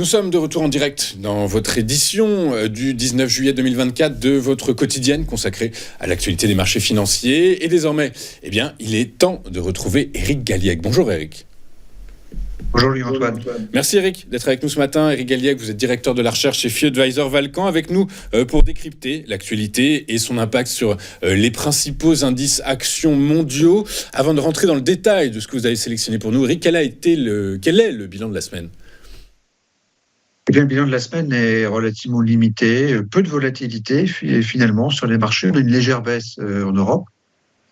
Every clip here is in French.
Nous sommes de retour en direct dans votre édition du 19 juillet 2024 de votre quotidienne consacrée à l'actualité des marchés financiers. Et désormais, il est temps de retrouver Éric Galliègue. Bonjour Éric. Bonjour Louis-Antoine. Merci Éric d'être avec nous ce matin. Éric Galliègue, vous êtes directeur de la recherche chez FI Advisor Valcan, avec nous pour décrypter l'actualité et son impact sur les principaux indices actions mondiaux. Avant de rentrer dans le détail de ce que vous avez sélectionné pour nous, Éric, quel est le bilan de la semaine ? Le bilan de la semaine est relativement limité, peu de volatilité finalement sur les marchés. On a une légère baisse en Europe,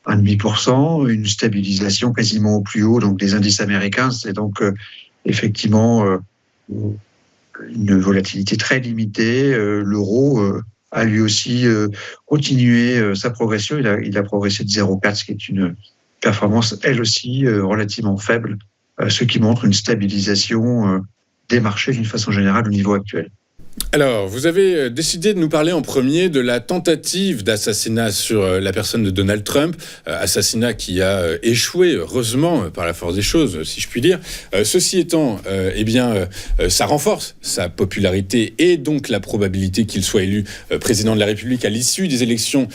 1,5%, une stabilisation quasiment au plus haut donc des indices américains. C'est donc effectivement une volatilité très limitée. L'euro a lui aussi continué sa progression. Il a progressé de 0,4, ce qui est une performance elle aussi relativement faible, ce qui montre une stabilisation des marchés d'une façon générale au niveau actuel. Alors, vous avez décidé de nous parler en premier de la tentative d'assassinat sur la personne de Donald Trump, assassinat qui a échoué, heureusement, par la force des choses, si je puis dire. Ceci étant, ça renforce sa popularité et donc la probabilité qu'il soit élu président de la République à l'issue des élections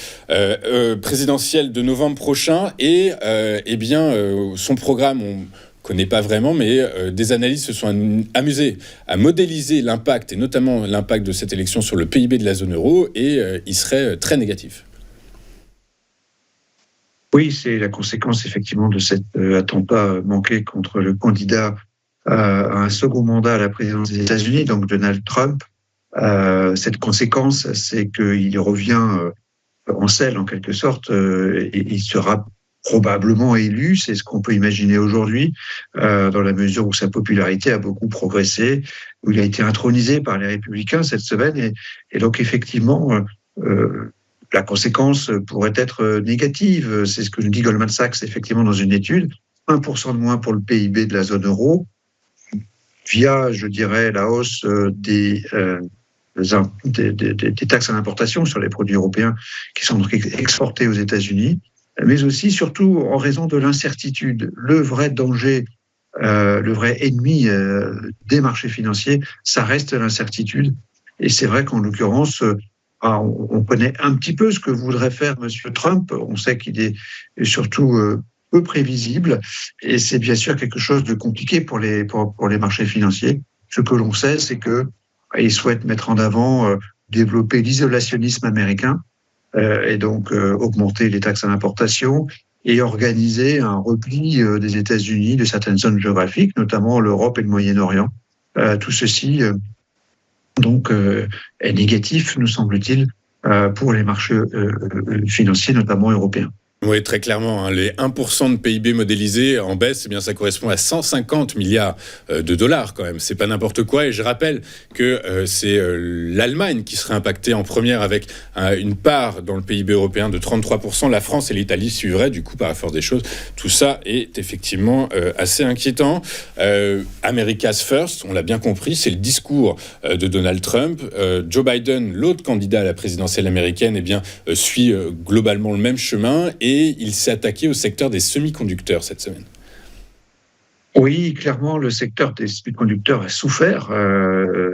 présidentielles de novembre prochain. Et son programme, connaît pas vraiment, mais des analystes se sont amusés à modéliser l'impact, et notamment l'impact de cette élection sur le PIB de la zone euro, et il serait très négatif. Oui, c'est la conséquence effectivement de cet attentat manqué contre le candidat à un second mandat à la présidence des États-Unis, donc Donald Trump. Cette conséquence, c'est qu'il revient en selle en quelque sorte, et il sera probablement élu, c'est ce qu'on peut imaginer aujourd'hui, dans la mesure où sa popularité a beaucoup progressé, où il a été intronisé par les Républicains cette semaine, et donc effectivement, la conséquence pourrait être négative. C'est ce que nous dit Goldman Sachs effectivement dans une étude, 1% de moins pour le PIB de la zone euro, via, je dirais, la hausse des taxes à l'importation sur les produits européens qui sont donc exportés aux États-Unis, mais aussi, surtout, en raison de l'incertitude. Le vrai danger, le vrai ennemi des marchés financiers, ça reste l'incertitude. Et c'est vrai qu'en l'occurrence, on connaît un petit peu ce que voudrait faire M. Trump. On sait qu'il est surtout peu prévisible. Et c'est bien sûr quelque chose de compliqué pour les marchés financiers. Ce que l'on sait, c'est qu'il souhaite mettre en avant, développer l'isolationnisme américain, et donc augmenter les taxes à l'importation et organiser un repli des États-Unis de certaines zones géographiques, notamment l'Europe et le Moyen-Orient. Tout ceci est négatif, nous semble-t-il, pour les marchés financiers, notamment européens. Oui, très clairement, les 1% de PIB modélisé en baisse, ça correspond à 150 milliards de dollars quand même. C'est pas n'importe quoi. Et je rappelle que c'est l'Allemagne qui serait impactée en première avec une part dans le PIB européen de 33%. La France et l'Italie suivraient du coup par la force des choses. Tout ça est effectivement assez inquiétant. America's First, on l'a bien compris, c'est le discours de Donald Trump. Joe Biden, l'autre candidat à la présidentielle américaine, suit globalement le même chemin. Et il s'est attaqué au secteur des semi-conducteurs cette semaine. Oui, clairement, le secteur des semi-conducteurs a souffert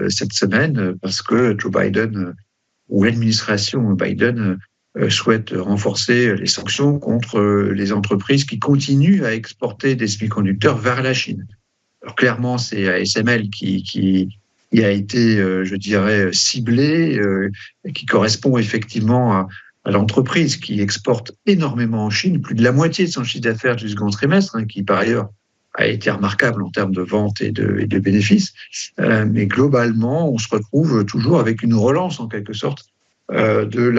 cette semaine parce que Joe Biden ou l'administration Biden souhaite renforcer les sanctions contre les entreprises qui continuent à exporter des semi-conducteurs vers la Chine. Alors clairement, c'est ASML qui a été, je dirais, ciblé, qui correspond effectivement à l'entreprise qui exporte énormément en Chine, plus de la moitié de son chiffre d'affaires du second trimestre, qui par ailleurs a été remarquable en termes de ventes et de bénéfices. Mais globalement, on se retrouve toujours avec une relance en quelque sorte de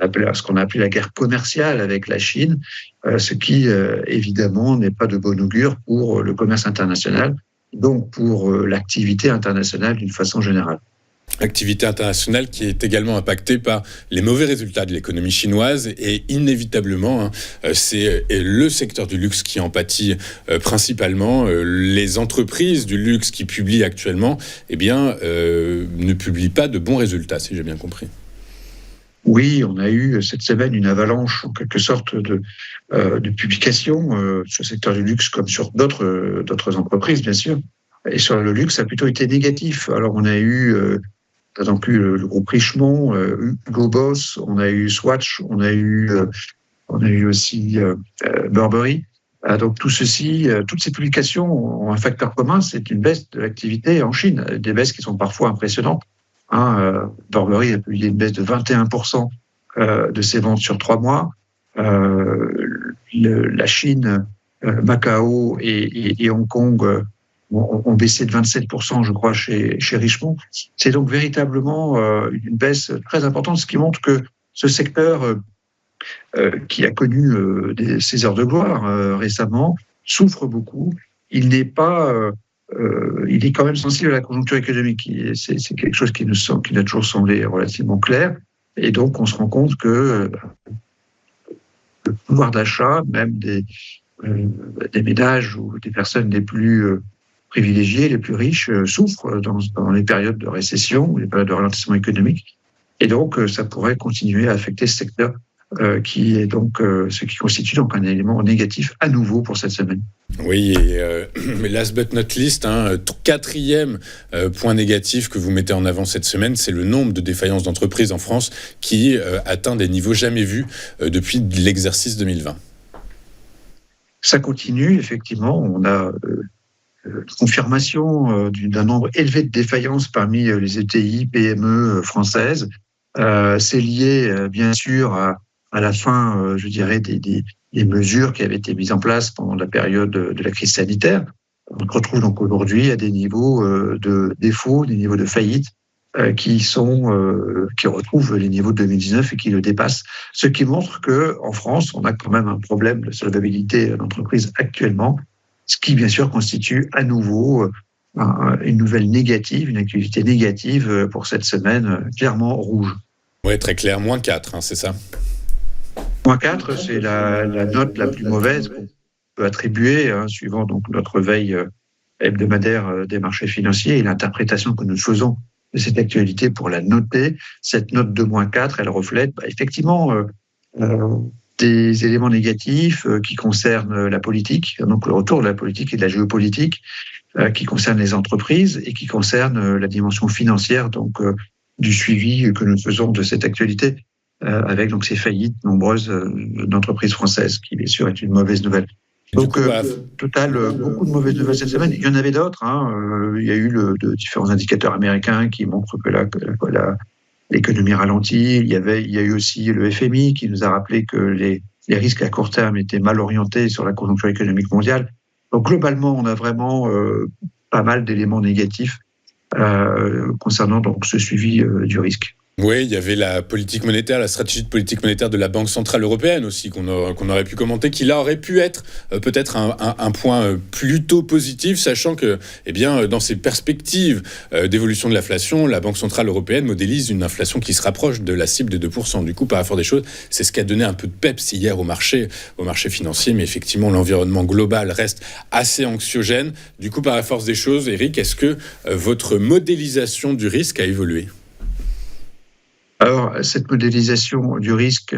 ce qu'on a appelé la guerre commerciale avec la Chine, ce qui évidemment n'est pas de bon augure pour le commerce international, donc pour l'activité internationale d'une façon générale. Activité internationale qui est également impactée par les mauvais résultats de l'économie chinoise et inévitablement, c'est le secteur du luxe qui en pâtit principalement. Les entreprises du luxe qui publient actuellement, ne publient pas de bons résultats, si j'ai bien compris. Oui, on a eu cette semaine une avalanche en quelque sorte de publications sur le secteur du luxe comme sur d'autres entreprises, bien sûr. Et sur le luxe, ça a plutôt été négatif. Alors, on a eu, par exemple, le groupe Richemont, Hugo Boss, on a eu Swatch, on a eu aussi Burberry. Donc, tout ceci, toutes ces publications ont un facteur commun, c'est une baisse de l'activité en Chine, des baisses qui sont parfois impressionnantes. Burberry a publié une baisse de 21% de ses ventes sur 3 mois. La Chine, Macao et Hong Kong ont baissé de 27%, je crois, chez Richemont. C'est donc véritablement une baisse très importante, ce qui montre que ce secteur qui a connu ses heures de gloire récemment souffre beaucoup. Il est quand même sensible à la conjoncture économique. C'est quelque chose qui nous a toujours semblé relativement clair. Et donc, on se rend compte que le pouvoir d'achat, même des ménages ou des personnes les plus privilégiés, les plus riches, souffrent dans les périodes de récession, les périodes de ralentissement économique. Et donc, ça pourrait continuer à affecter ce secteur qui est donc ce qui constitue donc un élément négatif à nouveau pour cette semaine. Oui, mais last but not least, quatrième point négatif que vous mettez en avant cette semaine, c'est le nombre de défaillances d'entreprises en France qui atteint des niveaux jamais vus depuis l'exercice 2020. Ça continue, effectivement. On a confirmation d'un nombre élevé de défaillances parmi les ETI, PME françaises. C'est lié, bien sûr, à la fin, je dirais, des mesures qui avaient été mises en place pendant la période de la crise sanitaire. On se retrouve donc aujourd'hui à des niveaux de défaut, des niveaux de faillite qui retrouvent les niveaux de 2019 et qui le dépassent. Ce qui montre que en France, on a quand même un problème de solvabilité d'entreprise actuellement, ce qui, bien sûr, constitue à nouveau une nouvelle négative, une activité négative pour cette semaine, clairement rouge. Oui, très clair, -4, c'est ça. -4, c'est la note la plus mauvaise qu'on peut attribuer, suivant donc notre veille hebdomadaire des marchés financiers et l'interprétation que nous faisons de cette actualité pour la noter. Cette note de -4, elle reflète effectivement des éléments négatifs qui concernent la politique, donc le retour de la politique et de la géopolitique, qui concernent les entreprises et qui concernent la dimension financière donc du suivi que nous faisons de cette actualité avec donc ces faillites nombreuses d'entreprises françaises, qui bien sûr est une mauvaise nouvelle. Donc, total, beaucoup de mauvaises nouvelles cette semaine. Il y en avait d'autres. Il y a eu différents indicateurs américains qui montrent que l'économie ralentit. Il y a eu aussi le FMI qui nous a rappelé que les risques à court terme étaient mal orientés sur la conjoncture économique mondiale. Donc, globalement, on a vraiment pas mal d'éléments négatifs concernant donc ce suivi du risque. Oui, il y avait la politique monétaire, la stratégie de politique monétaire de la Banque centrale européenne aussi, qu'on aurait pu commenter, qui là aurait pu être peut-être un point plutôt positif, sachant que, dans ses perspectives d'évolution de l'inflation, la Banque centrale européenne modélise une inflation qui se rapproche de la cible des 2%. Du coup, par la force des choses, c'est ce qui a donné un peu de peps hier au marché financier, mais effectivement, l'environnement global reste assez anxiogène. Du coup, par la force des choses, Eric, est-ce que votre modélisation du risque a évolué ? Alors, cette modélisation du risque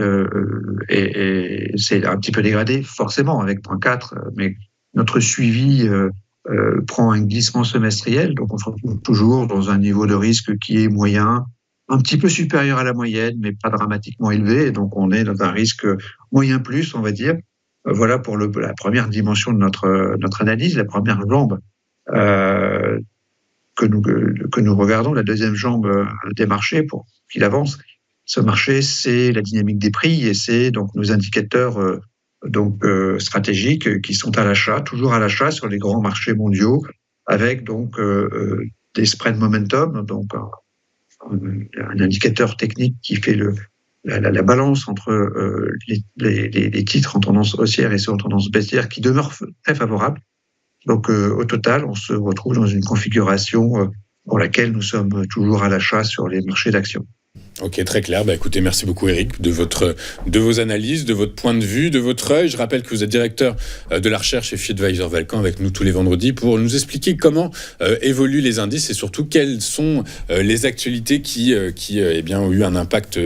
c'est un petit peu dégradé, forcément, avec -4, mais notre suivi prend un glissement semestriel, donc on se retrouve toujours dans un niveau de risque qui est moyen, un petit peu supérieur à la moyenne, mais pas dramatiquement élevé, donc on est dans un risque moyen plus, on va dire. Voilà pour la première dimension de notre analyse, la première jambe que nous regardons. La deuxième jambe des marchés pour qu'il avance. Ce marché, c'est la dynamique des prix et c'est donc nos indicateurs stratégiques qui sont à l'achat, toujours à l'achat sur les grands marchés mondiaux, avec donc des spread momentum, donc un indicateur technique qui fait la balance entre les titres en tendance haussière et ceux en tendance baissière, qui demeurent très favorables. Donc, au total, on se retrouve dans une configuration pour laquelle nous sommes toujours à l'achat sur les marchés d'actions. Ok, très clair. Écoutez, merci beaucoup Eric de vos analyses, de votre point de vue, de votre œil. Je rappelle que vous êtes directeur de la recherche chez FiAdvisor Valcan avec nous tous les vendredis pour nous expliquer comment évoluent les indices et surtout quelles sont les actualités qui ont eu un impact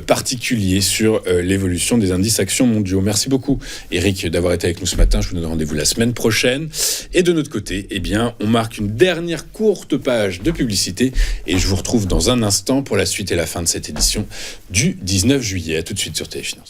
particulier sur l'évolution des indices actions mondiaux. Merci beaucoup Eric d'avoir été avec nous ce matin. Je vous donne rendez-vous la semaine prochaine. Et de notre côté, on marque une dernière courte page de publicité et je vous retrouve dans un instant pour la suite et la fin de cette édition du 19 juillet. À tout de suite sur TV Finance.